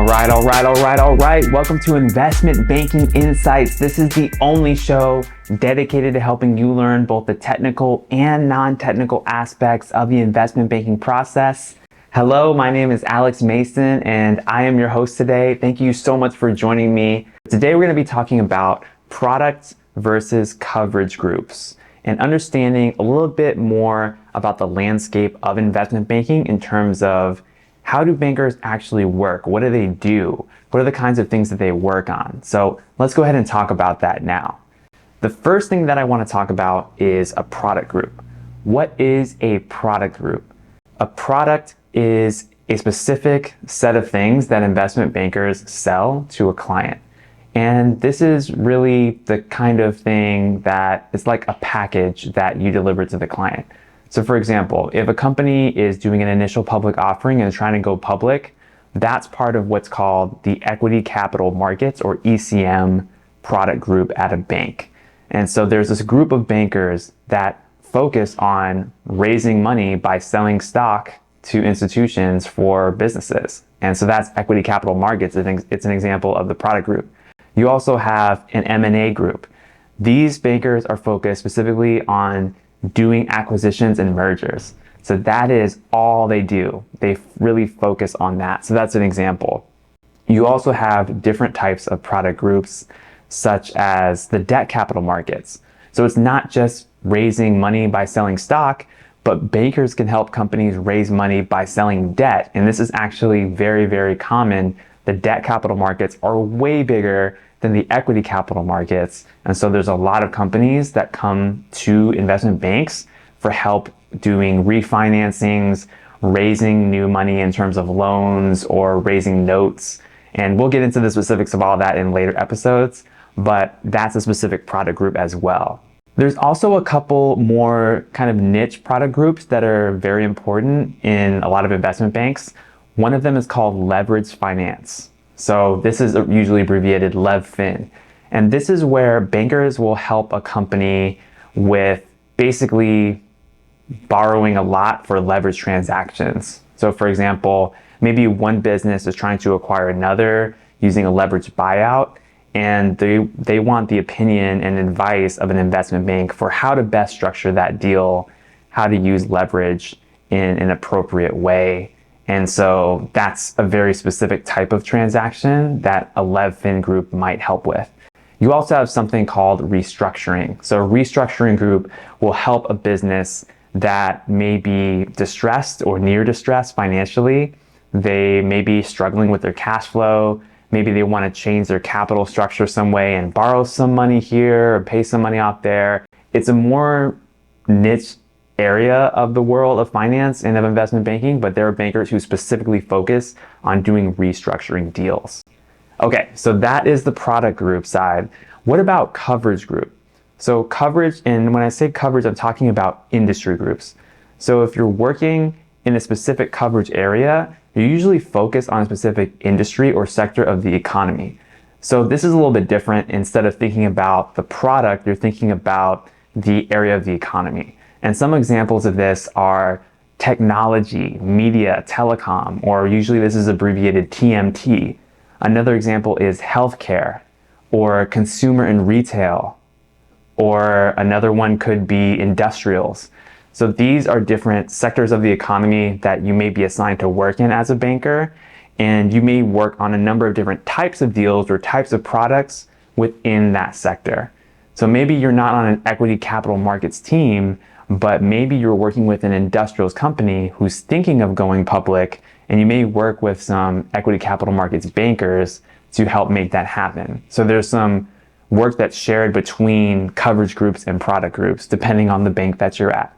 All right. Welcome to Investment Banking Insights. This is the only show dedicated to helping you learn both the technical and non-technical aspects of the investment banking process. Hello, my name is Alex Mason, and I am your host today. Thank you so much for joining me. Today, we're going to be talking about products versus coverage groups and understanding a little bit more about the landscape of investment banking in terms of how do bankers actually work? What do they do? What are the kinds of things that they work on? So let's go ahead and talk about that now. The first thing that I want to talk about is a product group. What is a product group? A product is a specific set of things that investment bankers sell to a client. And this is really the kind of thing that it's like a package that you deliver to the client. So for example, if a company is doing an initial public offering and is trying to go public, that's part of what's called the equity capital markets or ECM product group at a bank. And so there's this group of bankers that focus on raising money by selling stock to institutions for businesses. And so that's equity capital markets. I think it's an example of the product group. You also have an M&A group. These bankers are focused specifically on doing acquisitions and mergers. So that is all they do. They really focus on that. So that's an example. You also have different types of product groups, such as the debt capital markets. So it's not just raising money by selling stock, but bankers can help companies raise money by selling debt. And this is actually very, very common. The debt capital markets are way bigger than the equity capital markets. And so there's a lot of companies that come to investment banks for help doing refinancings, raising new money in terms of loans or raising notes. And we'll get into the specifics of all that in later episodes, but that's a specific product group as well. There's also a couple more kind of niche product groups that are very important in a lot of investment banks. One of them is called leveraged finance. So this is usually abbreviated LevFin. And this is where bankers will help a company with basically borrowing a lot for leveraged transactions. So for example, maybe one business is trying to acquire another using a leveraged buyout, and they want the opinion and advice of an investment bank for how to best structure that deal, how to use leverage in an appropriate way. And so that's a very specific type of transaction that a LevFin group might help with. You also have something called restructuring. So a restructuring group will help a business that may be distressed or near distress financially. They may be struggling with their cash flow. Maybe they want to change their capital structure some way and borrow some money here or pay some money off there. It's a more niche area of the world of finance and of investment banking, but there are bankers who specifically focus on doing restructuring deals. Okay, so that is the product group side. What about coverage group? So coverage, and when I say coverage, I'm talking about industry groups. So if you're working in a specific coverage area, you usually focus on a specific industry or sector of the economy. So this is a little bit different. Instead of thinking about the product, you're thinking about the area of the economy. And some examples of this are technology, media, telecom, or usually this is abbreviated TMT. Another example is healthcare or consumer and retail, or another one could be industrials. So these are different sectors of the economy that you may be assigned to work in as a banker, and you may work on a number of different types of deals or types of products within that sector. So maybe you're not on an equity capital markets team, but maybe you're working with an industrials company who's thinking of going public, and you may work with some equity capital markets bankers to help make that happen. So there's some work that's shared between coverage groups and product groups, depending on the bank that you're at.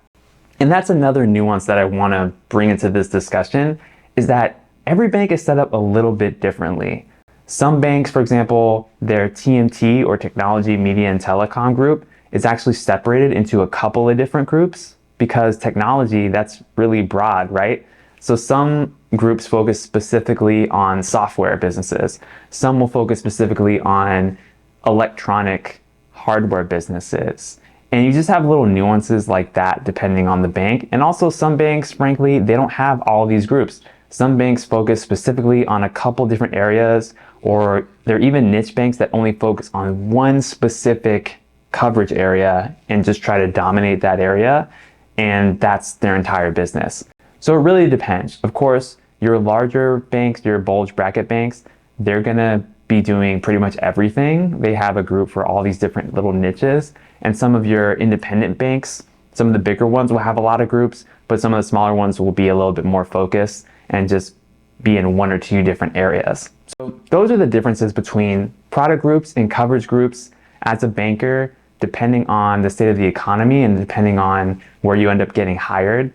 And that's another nuance that I want to bring into this discussion, is that every bank is set up a little bit differently. Some banks, for example, their TMT or technology, media, and telecom group is actually separated into a couple of different groups because technology, that's really broad, right? So some groups focus specifically on software businesses. Some will focus specifically on electronic hardware businesses. And you just have little nuances like that depending on the bank. And also some banks, frankly, they don't have all of these groups. Some banks focus specifically on a couple different areas, or there are even niche banks that only focus on one specific coverage area and just try to dominate that area, and that's their entire business. So it really depends. Of course, your larger banks, your bulge bracket banks, they're gonna be doing pretty much everything. They have a group for all these different little niches. And some of your independent banks, some of the bigger ones will have a lot of groups, but some of the smaller ones will be a little bit more focused and just be in one or two different areas. So those are the differences between product groups and coverage groups. As a banker, depending on the state of the economy and depending on where you end up getting hired,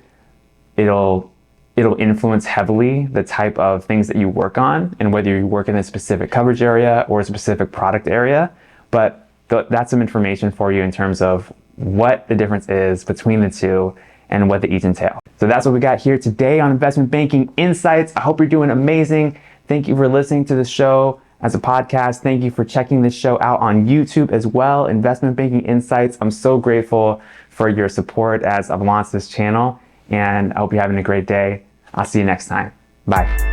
it'll influence heavily the type of things that you work on and whether you work in a specific coverage area or a specific product area. But that's some information for you in terms of what the difference is between the two and what they each entail. So that's what we got here today on Investment Banking Insights. I hope you're doing amazing. Thank you for listening to the show as a podcast. Thank you for checking this show out on YouTube as well, Investment Banking Insights. I'm so grateful for your support as I've launched this channel, and I hope you're having a great day. I'll see you next time. Bye.